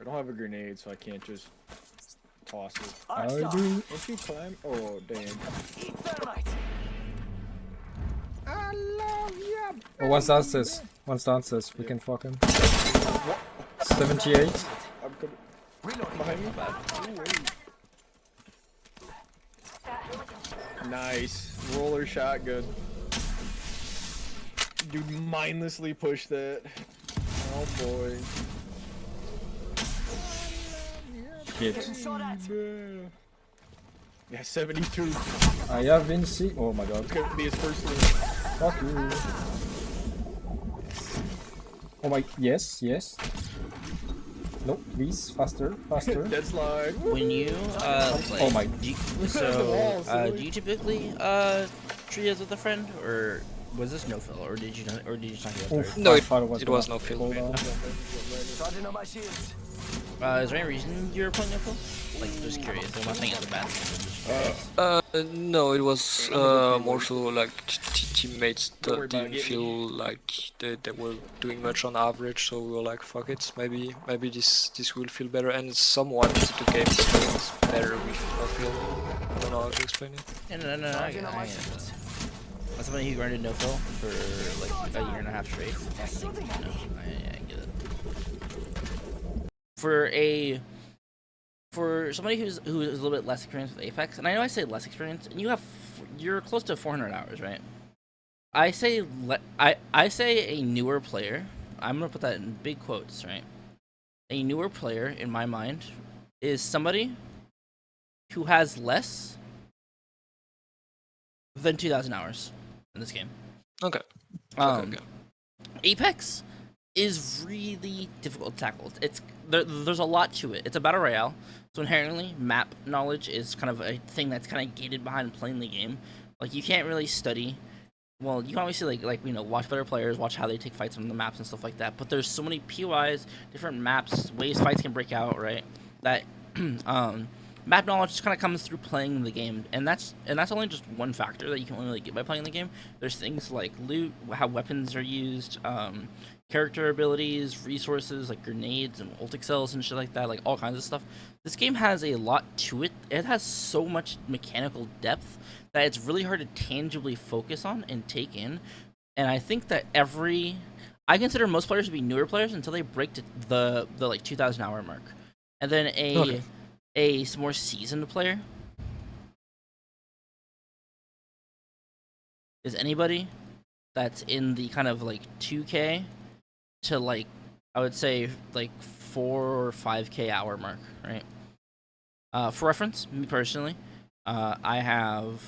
I don't have a grenade, so I can't just toss it. I do. Don't you climb? Oh, damn. Eat thermite. I love you. Oh, one's downstairs. One's downstairs. We can fuck him. 78. I'm coming. Reloading. Behind me. Nice. Roller shotgun. Dude mindlessly pushed that. Oh boy. Shit. Getting shot at. Yeah, 72. I have been seen. Oh my god. It's gonna be his first win. Fuck you. Oh my. Yes, yes. No, please. Faster, faster. Dead slide. When you play, Oh my- do you, Walls, do really. you typically trios with a friend, or was this no fill, or did you not, get Oof, third? No, my it father was gonna no field. hold on. Charging on my shields. Is there any reason you're playing no fill? Like, just curious. I'm not saying it's a bad thing. I'm just curious. No, it was more so like teammates Don't worry that about it, didn't get me. feel like they were doing much on average, so we were like, fuck it, maybe this will feel better. And someone to the game feels better with no field. I don't know how to explain it. No, I Charging on my get it. shields. As somebody who grinded no fill for like a year and a half straight, Shooting at me. I get it. For somebody who's a little bit less experienced with Apex, and I know I say less experienced, and you're close to 400 hours, right? I say a newer player. I'm gonna put that in big quotes, right? A newer player in my mind is somebody who has less than 2,000 hours in this game. Okay. Um, Okay. Apex is really difficult to tackle. There's a lot to it. It's a battle royale, so inherently map knowledge is kind of a thing that's kind of gated behind playing the game. Like, you can't really study. Well, you can obviously watch better players, watch how they take fights on the maps and stuff like that. But there's so many POIs, different maps, ways fights can break out, right? That map knowledge just kind of comes through playing the game, and that's only just one factor that you can only really get by playing the game. There's things like loot, how weapons are used, character abilities, resources like grenades and ultic cells and shit like that, like all kinds of stuff. This game has a lot to it. It has so much mechanical depth that it's really hard to tangibly focus on and take in. And I think that I consider most players to be newer players until they break to the like 2,000 hour mark, and then a more seasoned player is anybody that's in the kind of like 2K to like, I would say like 4 or 5K hour mark, right? For reference, me personally, I have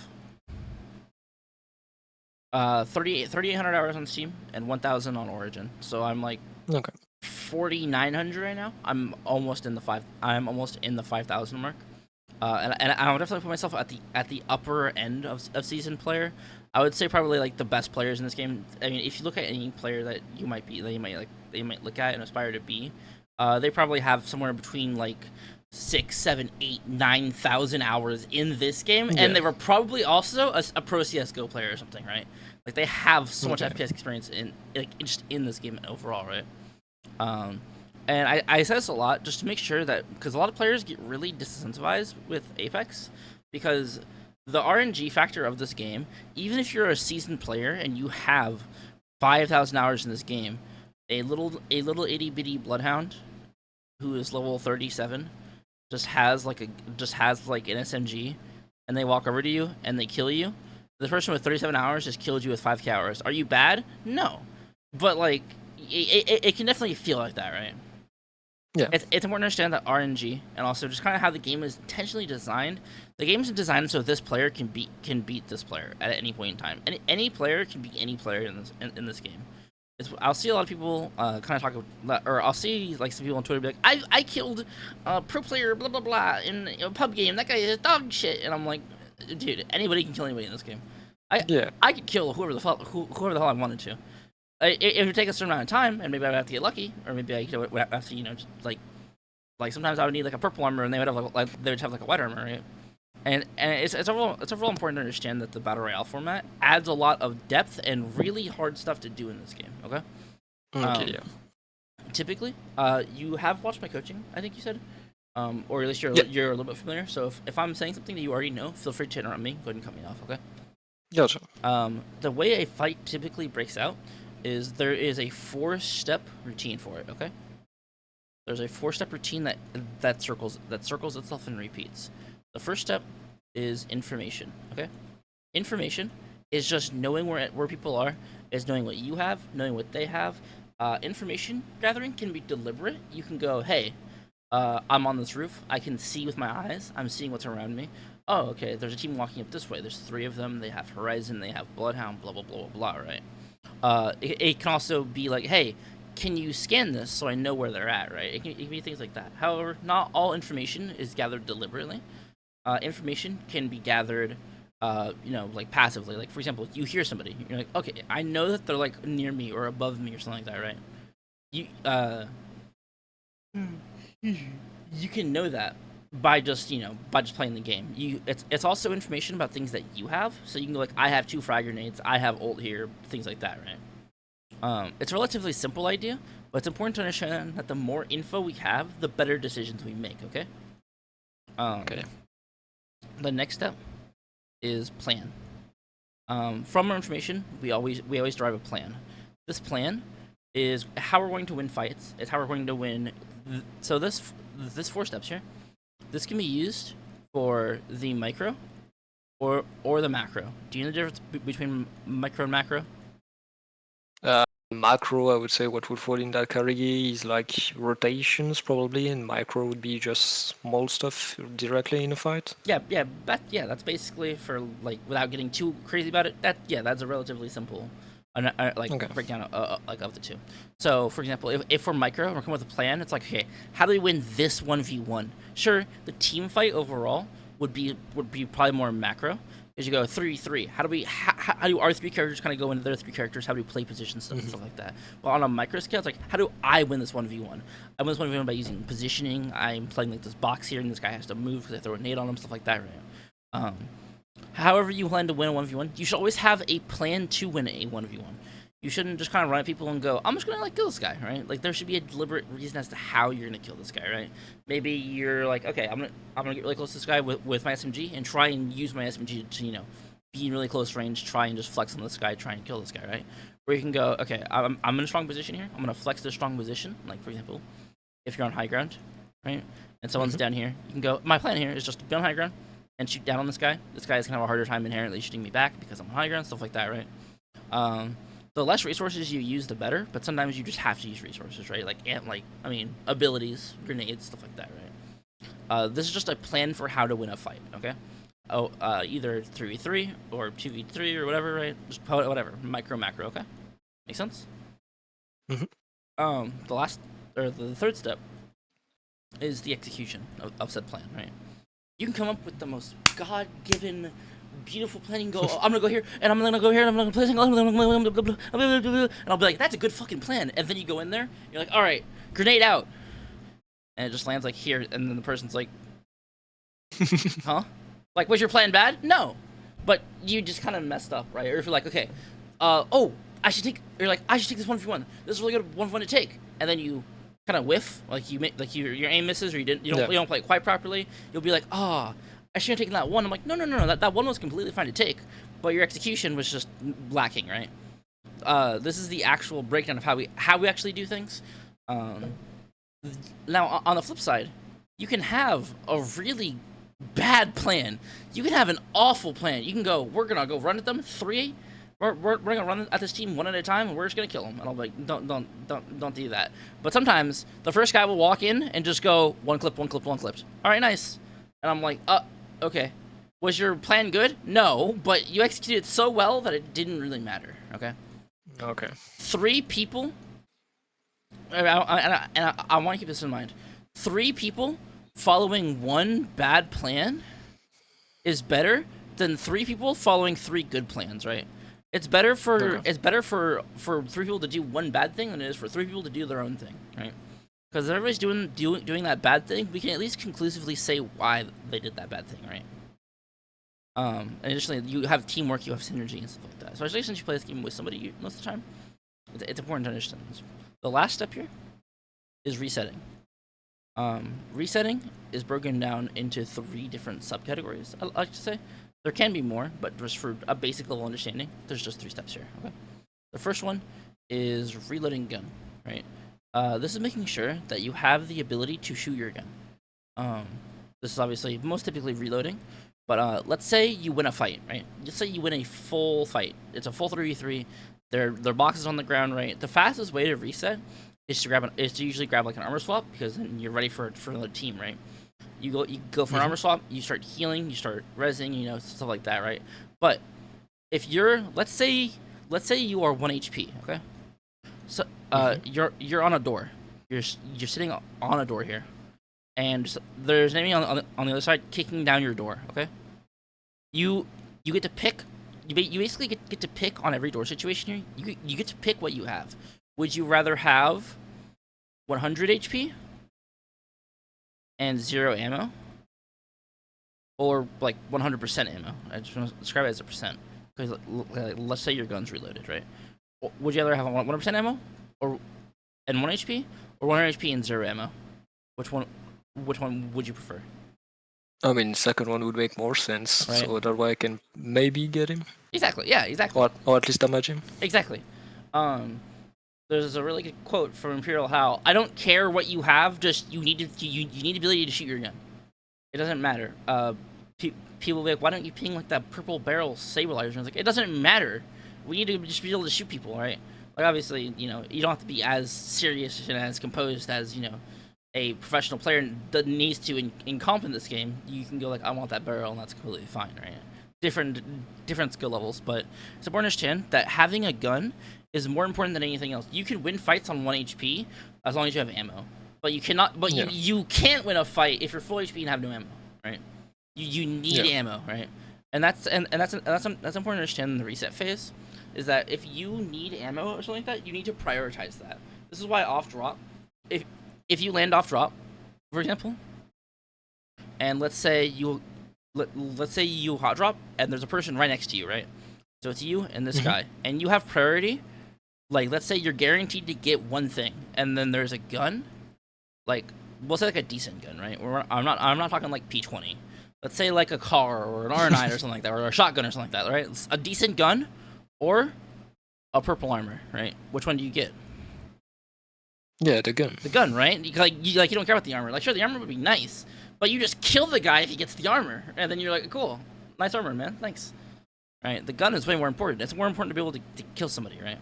3,800 hours on Steam and 1,000 on Origin. So I'm like Okay. 4,900 right now. I'm almost in the 5,000 mark. And I would definitely put myself at the upper end of seasoned player. I would say probably like the best players in this game. I mean, if you look at any player that you might look at and aspire to be, they probably have somewhere between like 6, 7, 8, 9,000 hours in this game, Yeah. and they were probably also a pro CS:GO player or something, right? Like, they have so much Okay. FPS experience just in this game overall, right? And I say this a lot just to make sure that, because a lot of players get really disincentivized with Apex because the RNG factor of this game, even if you're a seasoned player and you have 5,000 hours in this game, a little itty bitty bloodhound who is level 37 just has like an SMG, and they walk over to you and they kill you. The person with 37 hours just killed you with 5K hours. Are you bad? No, but like it can definitely feel like that, right? Yeah. It's important to understand that RNG and also just kind of how the game is intentionally designed. The game is designed so this player can beat this player at any point in time. Any player can beat any player in this game. I'll see a lot of people kind of talk about, or I'll see like some people on Twitter be like, I killed pro player blah blah blah in a pub game. That guy is dog shit, and I'm like, dude, anybody can kill anybody in this game. I could kill whoever the hell I wanted to. It would take a certain amount of time, and maybe I would have to get lucky, or maybe I would have to, just like sometimes I would need like a purple armor, and they would have like a white armor, right? And it's overall important to understand that the battle royale format adds a lot of depth and really hard stuff to do in this game. Okay. Okay. Yeah. typically, you have watched my coaching, I think you said, or at least Yeah. you're a little bit familiar. So if I'm saying something that you already know, feel free to interrupt me. Go ahead and cut me off, okay? Gotcha. The way a fight typically breaks out is there is a 4-step routine for it, okay? There's a 4-step routine that circles itself and repeats. The first step is information, okay? Information is just knowing where people are, is knowing what you have, knowing what they have. Information gathering can be deliberate. You can go, hey, I'm on this roof. I can see with my eyes. I'm seeing what's around me. Oh, okay, there's a team walking up this way. There's 3 of them. They have Horizon. They have Bloodhound, blah, blah, blah, blah, blah, right? It can also be like, hey, can you scan this so I know where they're at, right? It can be things like that. However, not all information is gathered deliberately. Information can be gathered, like passively. Like, for example, you hear somebody. You're like, okay, I know that they're, like, near me or above me or something like that, right? You can know that by just playing the game. It's also information about things that you have, so you can go like, I have 2 frag grenades, I have ult here, things like that, right? It's a relatively simple idea, but it's important to understand that the more info we have, the better decisions we make. Okay. Okay. The next step is plan. From our information, we always derive a plan. This plan is how we're going to win fights. It's how we're going to win. So this 4 steps here. This can be used for the micro or the macro. Do you know the difference between micro and macro? Macro, I would say what would fall in that category is like rotations probably, and micro would be just small stuff directly in a fight. That's basically for, like, without getting too crazy about it. That's a relatively simple, breakdown of the two. So, for example, if we're micro, we're coming with a plan. It's like, okay, how do we win this 1v1? Sure, the team fight overall would be probably more macro. Is you go 3-3. How do our 3 characters kind of go into their 3 characters? How do we play position stuff and stuff like that? But on a micro scale, it's like, how do I win this 1v1? I win this 1v1 by using positioning. I'm playing like this box here, and this guy has to move because I throw a nade on him, stuff like that, right? However you plan to win a 1v1, you should always have a plan to win a 1v1. You shouldn't just kind of run at people and go, I'm just gonna kill this guy, right? Like, there should be a deliberate reason as to how you're gonna kill this guy, right? Maybe you're like, okay, I'm gonna get really close to this guy with my SMG and try and use my SMG to be in really close range, try and just flex on this guy, try and kill this guy, right? Or you can go, okay, I'm in a strong position here. I'm gonna flex this strong position. Like, for example, if you're on high ground, right, and someone's down here, you can go. My plan here is just to be on high ground and shoot down on this guy. This guy is gonna have a harder time inherently shooting me back because I'm on high ground, stuff like that, right? The less resources you use, the better. But sometimes you just have to use resources, right? Abilities, grenades, stuff like that, right? This is just a plan for how to win a fight, okay? Either 3v3 or 2v3 or whatever, right? Just whatever, micro, macro, okay? Make sense? Mm-hmm. The third step is the execution of said plan, right? You can come up with the most God-given, beautiful plan. You can go, oh, I'm gonna go here, and I'm gonna go here, and I'm gonna play single, and I'll be like, that's a good fucking plan. And then you go in there, you're like, all right, grenade out, and it just lands like here, and then the person's like, huh? Like, was your plan bad? No, but you just kind of messed up, right? Or if you're like, okay, I should take this 1v1. This is a really good 1v1 to take, and then you kind of whiff, like your aim misses, or you don't play it quite properly. You'll be like, I shouldn't have taken that one. I'm like, no, that one was completely fine to take, but your execution was just lacking, right? This is the actual breakdown of how we actually do things. Now, on the flip side, you can have a really bad plan. You can have an awful plan. You can go, we're gonna go run at them 3. We're gonna run at this team one at a time, and we're just gonna kill them. And I'll be like, don't do that. But sometimes the first guy will walk in and just go one clip. All right, nice. And I'm like, okay. Was your plan good? No, but you executed so well that it didn't really matter. Okay. Okay. 3 people. And I want to keep this in mind. 3 people following one bad plan is better than 3 people following 3 good plans, right? It's better for 3 people to do one bad thing than it is for 3 people to do their own thing, right? Because if everybody's doing that bad thing, we can at least conclusively say why they did that bad thing, right? Additionally, you have teamwork, you have synergy and stuff like that. So especially since you play this game with somebody most of the time, it's important to understand this. The last step here is resetting. Resetting is broken down into 3 different subcategories. I like to say there can be more, but just for a basic level understanding, there's just 3 steps here. Okay. The first one is reloading gun. Right. This is making sure that you have the ability to shoot your gun. This is obviously most typically reloading, but let's say you win a fight, right? Let's say you win a full fight. It's a full 3v3. Their box is on the ground, right? The fastest way to reset is to usually grab like an armor swap, because then you're ready for another team, right? You go for an armor swap, you start healing, you start rezzing, you know, stuff like that, right? But if you're let's say you are 1 HP, okay? So you're on a door. You're sitting on a door here, and there's an enemy on the other side kicking down your door. Okay, you get to pick. You basically get to pick on every door situation here. You get to pick what you have. Would you rather have 100 HP and 0 ammo, or like 100% ammo? I just want to describe it as a percent, because let's say your gun's reloaded, right? Would you rather have 100% ammo, and 1 HP, or 100 HP and 0 ammo? Which one would you prefer? I mean, second one would make more sense, Right. so that way I can maybe get him. Exactly. Yeah. Exactly. Or at least damage him. Exactly. There's a really good quote from Imperial Hal. I don't care what you have, just you need the ability to shoot your gun. It doesn't matter. People will be like, why don't you ping like that purple barrel saber-lighter? And I was like, it doesn't matter. We need to just be able to shoot people, right? Like, obviously, you know, you don't have to be as serious and as composed as, you know, a professional player that needs to in comp in this game. You can go like, I want that barrel, and that's completely fine, right? Different skill levels, but it's important to understand that having a gun is more important than anything else. You can win fights on 1 HP as long as you have ammo, but you cannot. But you can't win a fight if you're full HP and have no ammo, right? You need ammo, right? And that's important to understand in the reset phase, is that if you need ammo or something like that, you need to prioritize that. This is why off drop, if you land off drop, for example, and let's say you hot drop and there's a person right next to you, right? So it's you and this guy, and you have priority. Like, let's say you're guaranteed to get one thing, and then there's a gun, like, we'll say like a decent gun, right? I'm not talking like P20. Let's say like a car or an R9 or something like that, or a shotgun or something like that, right? It's a decent gun or a purple armor, right? Which one do you get? Yeah, the gun. The gun, right? You don't care about the armor. Like, sure, the armor would be nice, but you just kill the guy if he gets the armor, and then you're like, cool, nice armor, man, thanks. Right? The gun is way more important. It's more important to be able to kill somebody, right?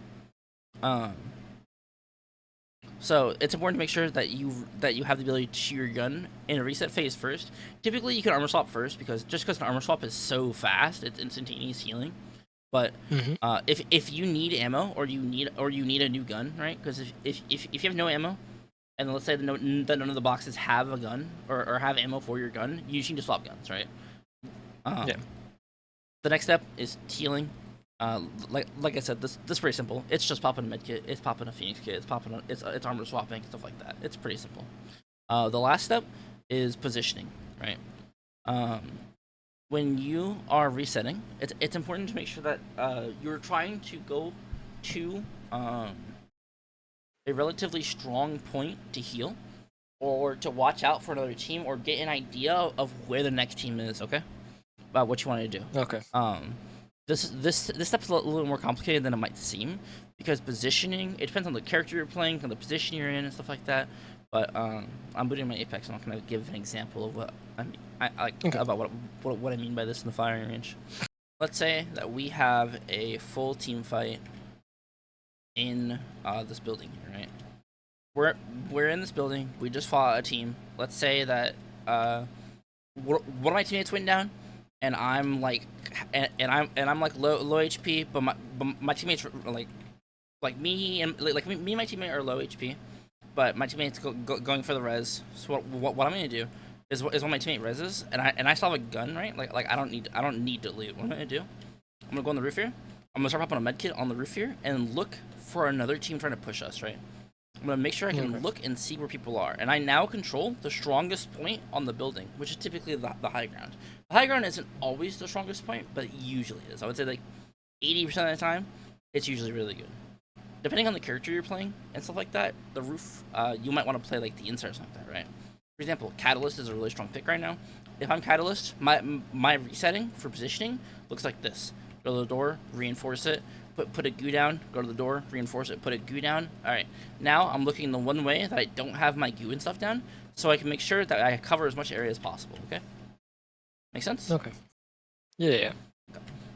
So it's important to make sure that you have the ability to shoot your gun in a reset phase first. Typically, you can armor swap first, because an armor swap is so fast, it's instantaneous healing. But if you need ammo or you need a new gun, right? Because if you have no ammo, and then let's say that none of the boxes have a gun or have ammo for your gun, you just need to swap guns, right? The next step is healing. Like I said, this is pretty simple. It's just popping a med kit, it's popping a Phoenix kit, it's armor swapping, stuff like that. It's pretty simple. The last step is positioning, right? When you are resetting, it's important to make sure that you're trying to go to a relatively strong point to heal, or to watch out for another team, or get an idea of where the next team is. Okay, about what you want to do. Okay. This step's a little more complicated than it might seem, because positioning, it depends on the character you're playing, and the position you're in, and stuff like that. But I'm booting my Apex, and I'm gonna give an example of what about what I mean by this in the firing range. Let's say that we have a full team fight in this building here, right? We're in this building. We just fought a team. Let's say that one of my teammates went down, and I'm like, I'm like low HP, but my teammates like me and my teammate are low HP, but my teammate's going for the res. So what I'm gonna do is when my teammate reses and I still have a gun, right? Like I don't need to loot. What I'm gonna do, I'm gonna go on the roof here. I'm gonna start popping a med kit on the roof here and look for another team trying to push us, right? I'm gonna make sure I can look and see where people are, and I now control the strongest point on the building, which is typically the high ground. The high ground isn't always the strongest point, but it usually is. I would say like 80% of the time, it's usually really good. depending on the character you're playing and stuff like that, the roof, you might want to play like the inside or something like that, right? For example, Catalyst is a really strong pick right now. If I'm Catalyst, my resetting for positioning looks like this. Go to the door, reinforce it, put a goo down, go to the door, reinforce it, put a goo down. Alright, now I'm looking the one way that I don't have my goo and stuff down, so I can make sure that I cover as much area as possible, okay? Make sense? Okay. Yeah.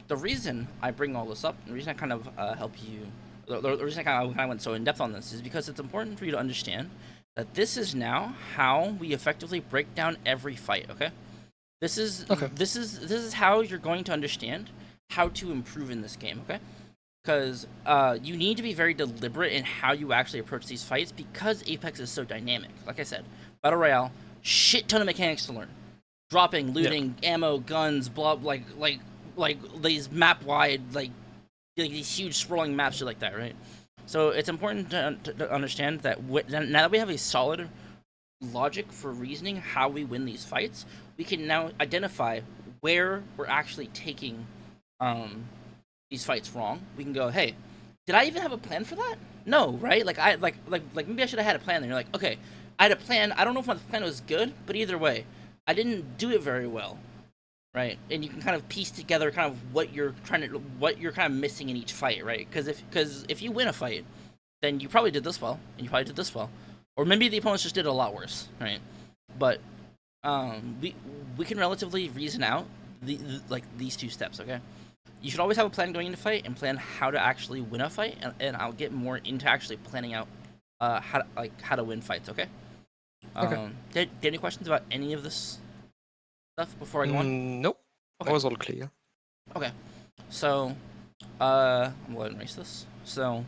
The reason I bring all this up, the reason I kind of help you, the reason I kind of went so in depth on this is because it's important for you to understand that this is now how we effectively break down every fight, okay? This is how you're going to understand how to improve in this game, okay? Because you need to be very deliberate in how you actually approach these fights because Apex is so dynamic. Like I said, Battle Royale, shit ton of mechanics to learn. Dropping, looting, ammo, guns, blah, like these map-wide, like these huge sprawling maps like that, right? So it's important to understand that now that we have a solid logic for reasoning how we win these fights, we can now identify where we're actually taking these fights wrong. We can go, hey, did I even have a plan for that? No, right? Like maybe I should have had a plan. And you're like, okay, I had a plan. I don't know if my plan was good, but either way, I didn't do it very well, right? And you can kind of piece together kind of what you're kind of missing in each fight, right? Because if you win a fight, then you probably did this well, and you probably did this well, or maybe the opponents just did it a lot worse, right? But we can relatively reason out like these two steps, okay? You should always have a plan going into fight and plan how to actually win a fight, and I'll get more into actually planning out how to win fights, okay? Okay. Do you have any questions about any of this stuff before I go on? Nope. Okay. That was all clear. Okay. So, I'm going to go ahead and erase this. So,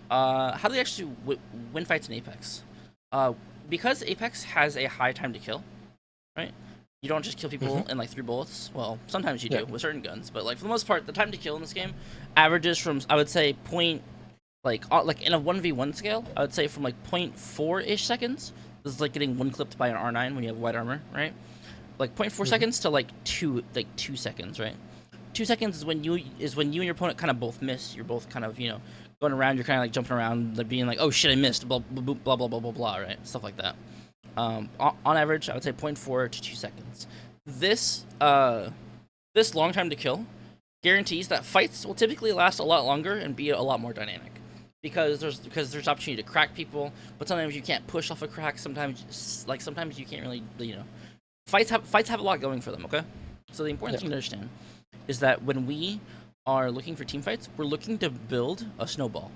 how do they actually win fights in Apex? Because Apex has a high time to kill, right? You don't just kill people in like 3 bullets. Well, sometimes you do with certain guns, but like for the most part, the time to kill in this game averages from, I would say, like in a 1v1 scale, I would say from like 0.4-ish seconds. This is like getting one clipped by an R9 when you have white armor, right? Like 0.4 seconds to like 2 seconds, right? 2 seconds is when you and your opponent kind of both miss. You're both kind of, going around. You're kind of like jumping around, like being like, oh shit, I missed, blah blah blah blah blah blah blah, right? Stuff like that. On average, I would say 0.4 to 2 seconds. This long time to kill guarantees that fights will typically last a lot longer and be a lot more dynamic. Because there's opportunity to crack people, but sometimes you can't push off a crack. Sometimes you can't really, Fights have a lot going for them, okay? So the important thing to understand is that when we are looking for team fights, we're looking to build a snowball.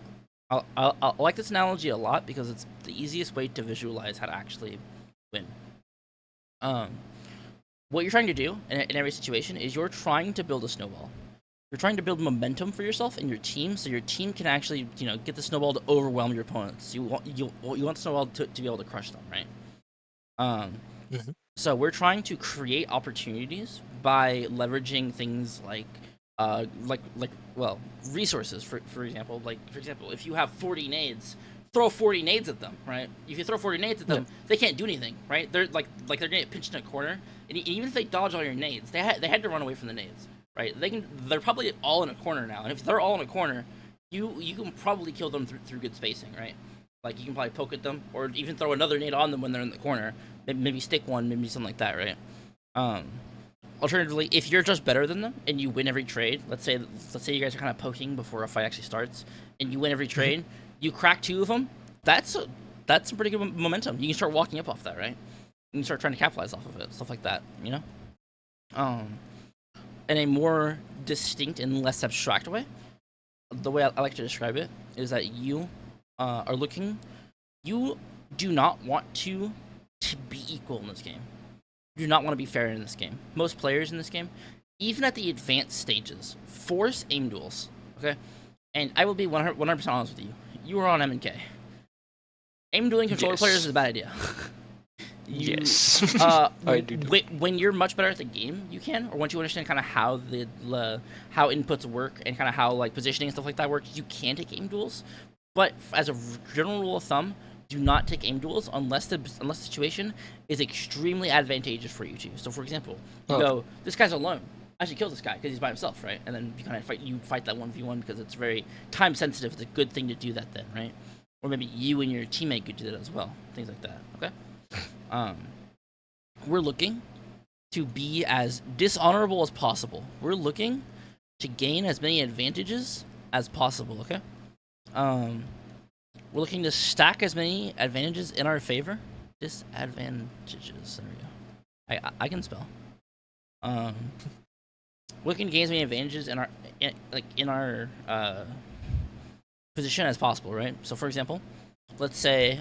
I like this analogy a lot because it's the easiest way to visualize how to actually win. What you're trying to do in every situation is you're trying to build a snowball. You're trying to build momentum for yourself and your team, so your team can actually, get the snowball to overwhelm your opponents. You want the snowball to be able to crush them, right? So we're trying to create opportunities by leveraging things like resources. For example, if you have 40 nades, throw 40 nades at them, right? If you throw 40 nades at them, they can't do anything, right? They're like they're gonna get pinched in a corner, and even if they dodge all your nades, they had to run away from the nades. Right, they're probably all in a corner now, and if they're all in a corner, you can probably kill them through good spacing, right? Like you can probably poke at them, or even throw another nade on them when they're in the corner. Maybe stick one, maybe something like that, right? Alternatively, if you're just better than them and you win every trade, let's say you guys are kind of poking before a fight actually starts, and you win every trade, you crack 2 of them. That's some pretty good momentum. You can start walking up off that, right? You can start trying to capitalize off of it, stuff like that, In a more distinct and less abstract way, the way I like to describe it is that you are looking. You do not want to be equal in this game. You do not want to be fair in this game. Most players in this game, even at the advanced stages, force aim duels. Okay, and I will be 100% honest with you. You are on M&K. Aim dueling controller players is a bad idea. I do. When you're much better at the game, you can, or once you understand kind of how how inputs work and kind of how like positioning and stuff like that works, you can take aim duels. But as a general rule of thumb, do not take aim duels unless the situation is extremely advantageous for you to. So, for example, you go, this guy's alone. actually kill this guy because he's by himself, right? And then you kind of fight that 1v1 because it's very time sensitive. It's a good thing to do that then, right? Or maybe you and your teammate could do that as well. Things like that. Okay. We're looking to be as dishonorable as possible. We're looking to gain as many advantages as possible. Okay. We're looking to stack as many advantages in our favor. Disadvantages. There we go. I can spell. Looking to gain as many advantages in our position as possible, right? So, for example, let's say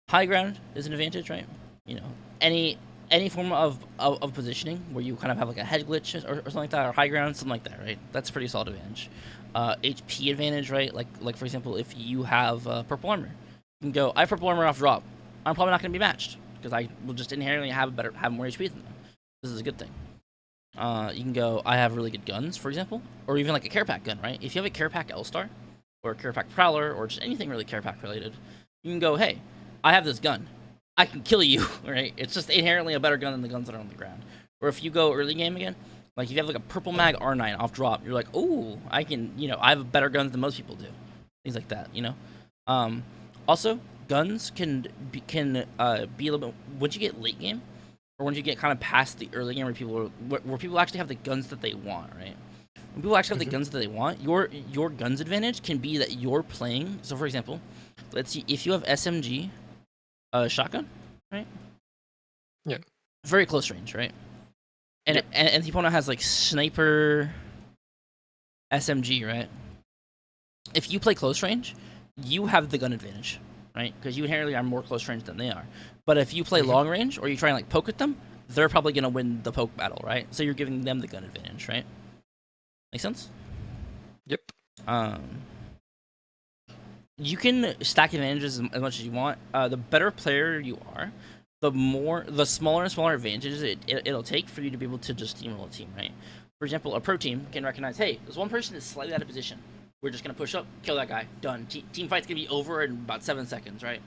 high ground is an advantage, right? Any form of positioning where you kind of have like a head glitch or something like that, or high ground, something like that, right? That's a pretty solid advantage. HP advantage, right? Like for example, if you have purple armor, you can go, I have purple armor off drop. I'm probably not going to be matched because I will just inherently have more HP than them. This is a good thing. You can go, I have really good guns, for example, or even like a care pack gun, right? If you have a care pack L-Star or a care pack Prowler or just anything really care pack related, you can go, hey, I have this gun. I can kill you, right? It's just inherently a better gun than the guns that are on the ground. Or if you go early game again, like if you have like a purple mag R9 off drop, you're like, oh, I can, I have better guns than most people do. Things like that, Also, guns can be a little bit, once you get late game, or once you get kind of past the early game where people actually have the guns that they want, right? When people actually have the guns that they want, your guns advantage can be that you're playing. So for example, let's see, if you have SMG, shotgun, right? Yeah. Very close range, right? And and the opponent has like sniper, SMG, right? If you play close range, you have the gun advantage, right? Because you inherently are more close range than they are. But if you play long range or you try and like poke at them, they're probably gonna win the poke battle, right? So you're giving them the gun advantage, right? Make sense? Yep. You can stack advantages as much as you want. The better player you are, the smaller and smaller advantages it'll take for you to be able to just steamroll a team, right? For example, a pro team can recognize, hey, there's one person that's slightly out of position. We're just gonna push up, kill that guy, done. Team fight's gonna be over in about 7 seconds, right?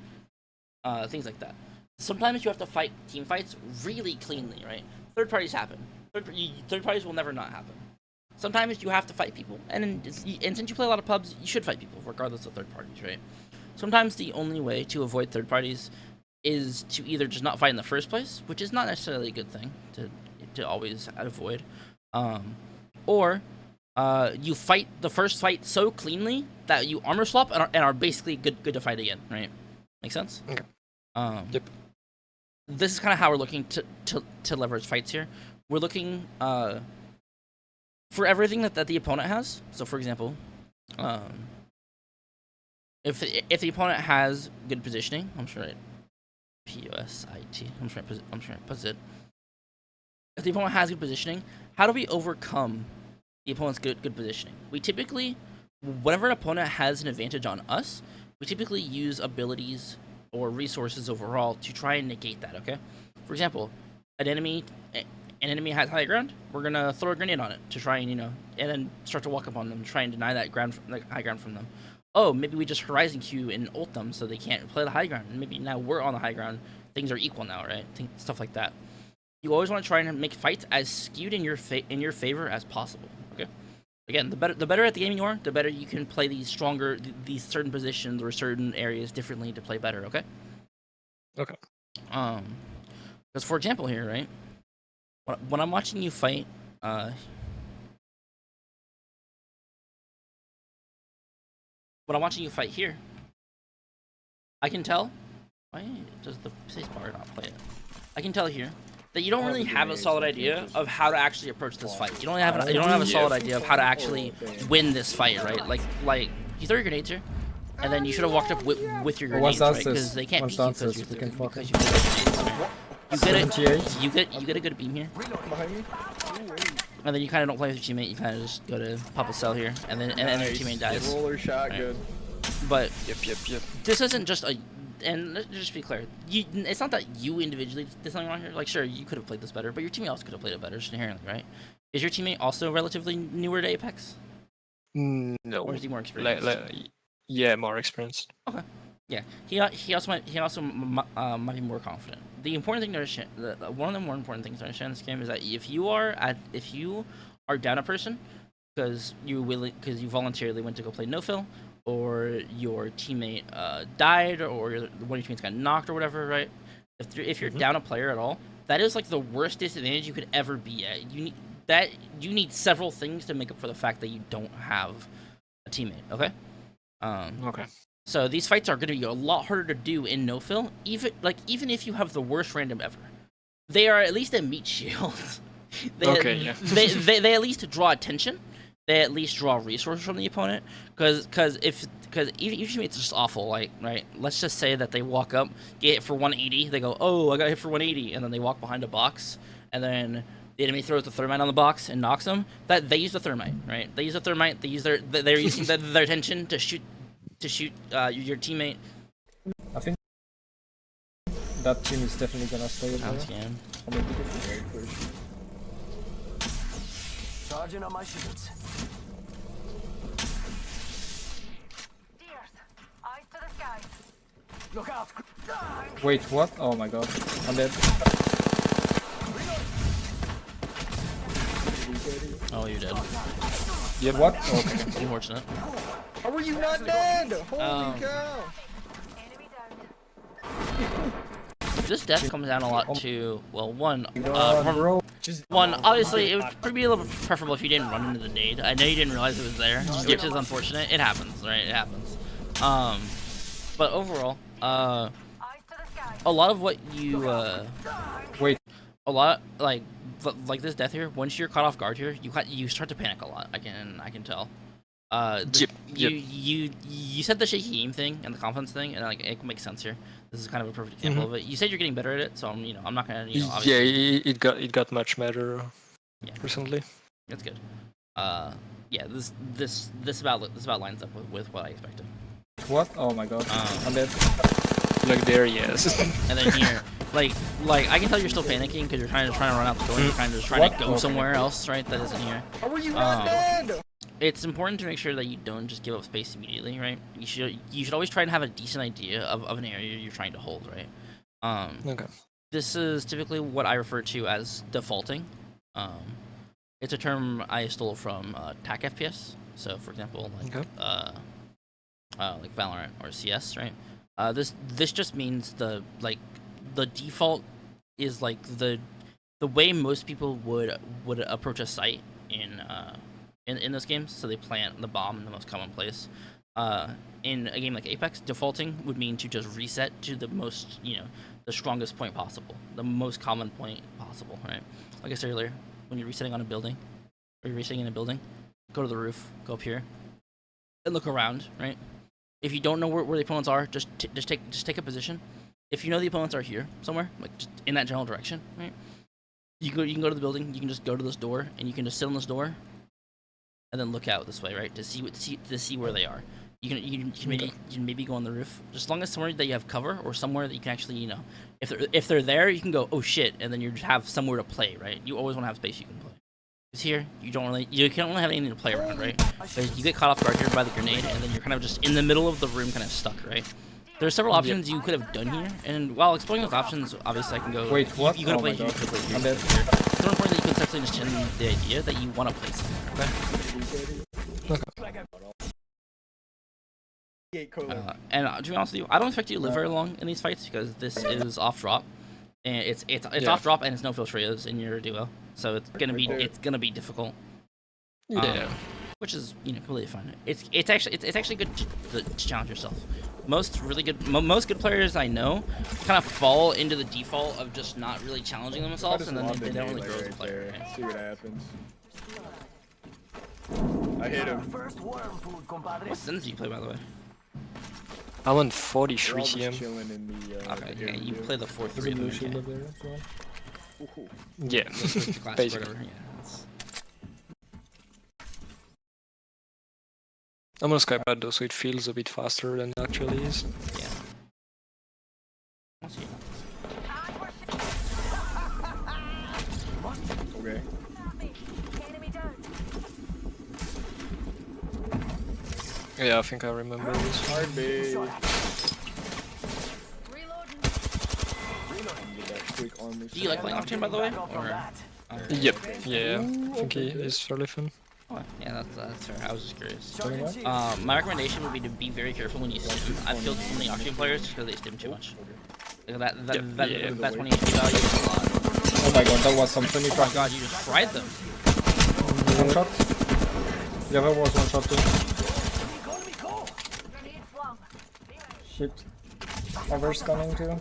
Things like that. Sometimes you have to fight team fights really cleanly, right? Third parties happen. Third parties will never not happen. Sometimes you have to fight people, and since you play a lot of pubs, you should fight people, regardless of third parties, right? Sometimes the only way to avoid third parties is to either just not fight in the first place, which is not necessarily a good thing to always avoid, or you fight the first fight so cleanly that you armor swap and are basically good to fight again, right? Make sense? Okay. Yep. This is kind of how we're looking to leverage fights here. We're looking for everything that the opponent has. So, for example, if the opponent has good positioning, I'm sure POSIT. I'm sure I put it. If the opponent has good positioning, how do we overcome the opponent's good positioning? We typically, whenever an opponent has an advantage on us, we typically use abilities or resources overall to try and negate that. Okay, for example, an enemy has high ground, we're gonna throw a grenade on it to try and and then start to walk up on them, try and deny that high ground from them. Oh, maybe we just horizon Q and ult them so they can't play the high ground. And maybe now we're on the high ground, things are equal now, right? Stuff like that. You always want to try and make fights as skewed in your favor as possible. Okay. Again, the better at the game you are, the better you can play these certain positions or certain areas differently to play better. Okay. Okay. Because for example here, right? When I'm watching you fight, when I'm watching you fight here, I can tell. Why does the spacebar not play it? I can tell here that you don't really have a solid idea of how to actually approach this fight. You don't have a solid idea of how to actually win this fight, right? Like you throw your grenades here, and then you should have walked up with your grenades, right? Because they can't beat you because you get grenades, right? You get a good beam here, and then you kind of don't play with your teammate. You kind of just go to pop a cell here, and then your teammate dies. Roller shot, right? good. But Yep. this isn't just a. And let's just be clear, it's not that you individually did something wrong here. Like, sure, you could have played this better, but your teammate also could have played it better, just inherently, right? Is your teammate also relatively newer to Apex? No. Or is he more experienced? Yeah, more experienced. Okay. Yeah, he also might be more confident. The important thing to understand, one of the more important things to understand in this game is that if you are down a person because you voluntarily went to go play no fill, or your teammate died, or one of your teammates got knocked or whatever, right? If you're down a player at all, that is like the worst disadvantage you could ever be at. You need several things to make up for the fact that you don't have a teammate. Okay. Okay. So these fights are going to be a lot harder to do in no fill, even if you have the worst random ever. They are at least a meat shield. Okay. They at least draw attention. They at least draw resources from the opponent. Because even if it's just awful, like, right, let's just say that they walk up, get hit for 180, they go, oh, I got hit for 180, and then they walk behind a box, and then the enemy throws the thermite on the box and knocks them. That they use the thermite, right? They use the thermite. They're using their attention to shoot your teammate. I think that team is definitely gonna stay in there. Scan. I mean, very close. Charging on my shields. Deers, eyes to the skies. Look out! Wait, what? Oh my god. I'm dead. Oh, you're dead. Yeah, what? Okay. Unfortunate. How are you not dead? Holy cow! Enemy down. This death comes down a lot to, well, one, Bro. obviously, it would probably be a little bit preferable if you didn't run into the nade. I know you didn't realize it was there, which is unfortunate. It happens, right? It happens. But overall, Eyes to the skies. a lot of what you, Wait. a lot, like this death here, once you're caught off guard here, you start to panic a lot. I can tell. Yep. You said the shaky aim thing and the confidence thing, and like it makes sense here. This is kind of a perfect example of it. You said you're getting better at it, so I'm not gonna, obviously. Yeah, it got much better recently. That's good. Yeah, this about lines up with what I expected. What? Oh my god. I'm dead. Like there, yes. And then here, like I can tell you're still panicking because you're trying to run out the door. And you're kind of just trying to go somewhere else, right? That isn't here. How are you not dead? It's important to make sure that you don't just give up space immediately, right? You should always try to have a decent idea of an area you're trying to hold, right? Okay. This is typically what I refer to as defaulting. It's a term I stole from TAC FPS. So, for example, like Valorant or CS, right? This just means the default is like the way most people would approach a site in those games. So they plant the bomb in the most common place. In a game like Apex, defaulting would mean to just reset to the most, the strongest point possible, the most common point possible, right? Like I said earlier, when you're resetting on a building, or you're resetting in a building, go to the roof, go up here, and look around, right? If you don't know where the opponents are, just take a position. If you know the opponents are here somewhere, like just in that general direction, right? You can go to the building. You can just go to this door, and you can just sit on this door, and then look out this way, right, to see where they are. You can maybe go on the roof, just as long as somewhere that you have cover or somewhere that you can actually, if they're there, you can go, oh shit, and then you just have somewhere to play, right? You always want to have space you can play. Because here, you can't really have anything to play around, right? Because you get caught off guard here by the grenade, and then you're kind of just in the middle of the room, kind of stuck, right? There are several options you could have done here, and while exploring those options, obviously I can go. Wait, what? You could have Oh my played here. God. You could have played here. I'm dead. It's more important that you conceptually understand the idea that you want to play somewhere. Okay. And to be honest with you, I don't expect you to live very long in these fights because this is off drop, and it's off drop and it's no filtrators in your duo, so it's gonna be difficult. Yeah. Which is completely fine. It's actually good to challenge yourself. Most good players I know kind of fall into the default of just not really challenging themselves, and then they don't really grow as a player. Right? See what happens. I hit him. First worm food, compadre. What sins do you play, by the way? I'm on We're 43 all just TM. chilling in the. Okay, yeah, you area. play the 4-3 There's a blue of shield them. up there as well. Ooh. Yeah, Classic, basically. whatever. Yeah, that's... I'm on Skypad though, so it feels a bit faster than it actually is. Yeah. I'll see you. Okay. Enemy down. Yeah, I think I remember this. Hard B. quick armor. Do you like playing Octane, by the way? Back off on Or... that. Yep. Yeah. I think he is fairly fun. Oh, yeah, that's fair. I was just curious. Charging shields. My recommendation would be to be very careful when you stim. I've killed so many Octane players because they stim too much. Like that 20 HP value is a lot. Oh my god, that was some funny Oh my tracking. god, you just fried them. One shot. The other was one shot too. Grenade flung. Shit. Others coming too.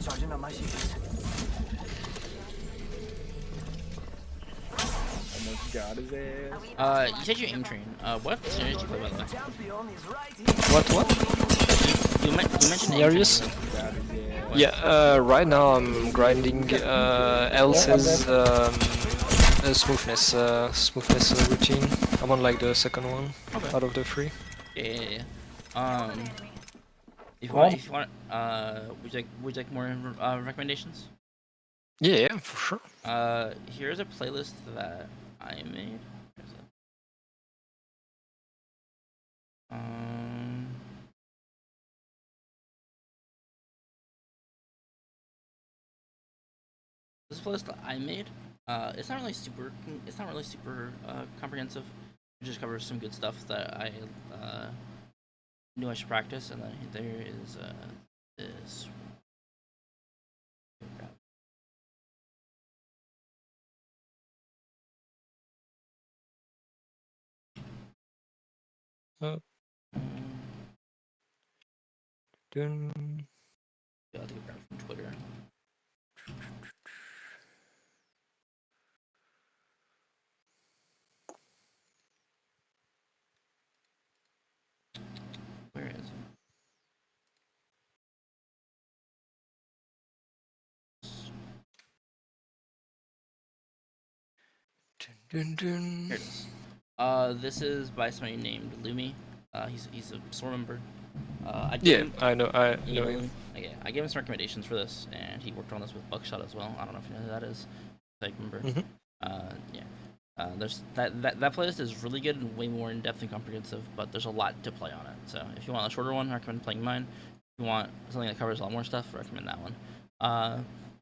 Charging on my shields. Almost got his ass. You said you aim train. What series do you play, by the way? Champion is right here. What? You mentioned aim Serious? training. Got his ass. Yeah. Right now I'm grinding Else's smoothness routine. I'm on like the second one out of the 3. Yeah. If you want, would you like more recommendations? Yeah, for sure. Here's a playlist that I made. Where's it? This playlist that I made. It's not really super. It's not really super comprehensive. It just covers some good stuff that I knew I should practice, and then there is this. Dun. Yeah, I think I grabbed it from Twitter. Where is it? Dun, dun. Here it is. This is by somebody named Lumi. He's a store member. I gave Yeah, him, I know. I you know know him. Lumi? Okay, I gave him some recommendations for this, and he worked on this with Buckshot as well. I don't know if you know who that is. Like, remember? Mhm. Yeah. There's that playlist is really good and way more in depth and comprehensive, but there's a lot to play on it. So if you want a shorter one, I recommend playing mine. If you want something that covers a lot more stuff, I recommend that one.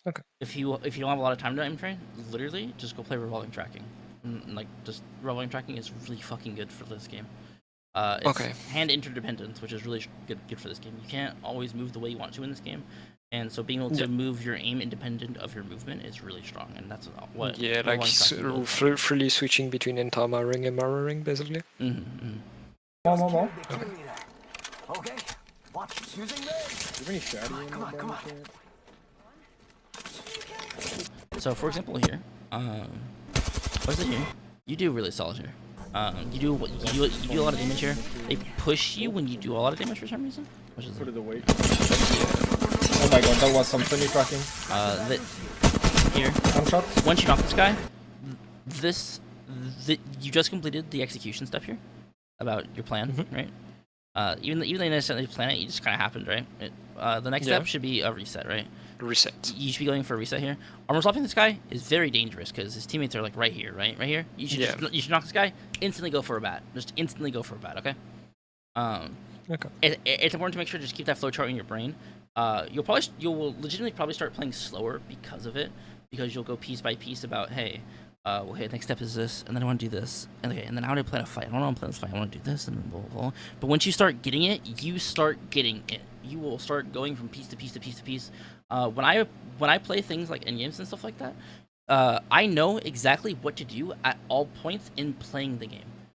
Okay. If you don't have a lot of time to aim train, literally just go play revolving tracking. Like just revolving tracking is really fucking good for this game. It's Okay. hand interdependence, which is really good for this game. You can't always move the way you want to in this game, and so being able to move your aim independent of your movement is really strong, and that's what. Yeah, like revolving tracking does. freely switching between entire mirroring and mirroring, basically. More. Okay. What's using this? Do you have any shotty in Come on, there come by on. any chance? So for example here, what is it here? You do really solid here. You do a lot of damage here. They push you when you do a lot of damage for some reason. Which is Put it away. Oh my god, that was some funny tracking. here. One shot. Once you knock this guy, you just completed the execution step here about your plan, right? Even though you didn't necessarily plan it, you just kind of happened, right? The next step should be a reset, right? Reset. You should be going for a reset here. Armor swapping this guy is very dangerous because his teammates are like right here, right here. You should you should knock this guy, instantly go for a bat. Just instantly go for a bat, okay? Okay. It's important to make sure to just keep that flowchart in your brain. You will legitimately probably start playing slower because of it, because you'll go piece by piece about, hey, okay, next step is this, and then I want to do this, and okay, and then how do I plan a fight? I don't want to plan this fight. I want to do this, and then blah, blah, blah. But once you start getting it, you start getting it. You will start going from piece to piece to piece to piece. When I play things like endgames and stuff like that, I know exactly what to do at all points in playing the game.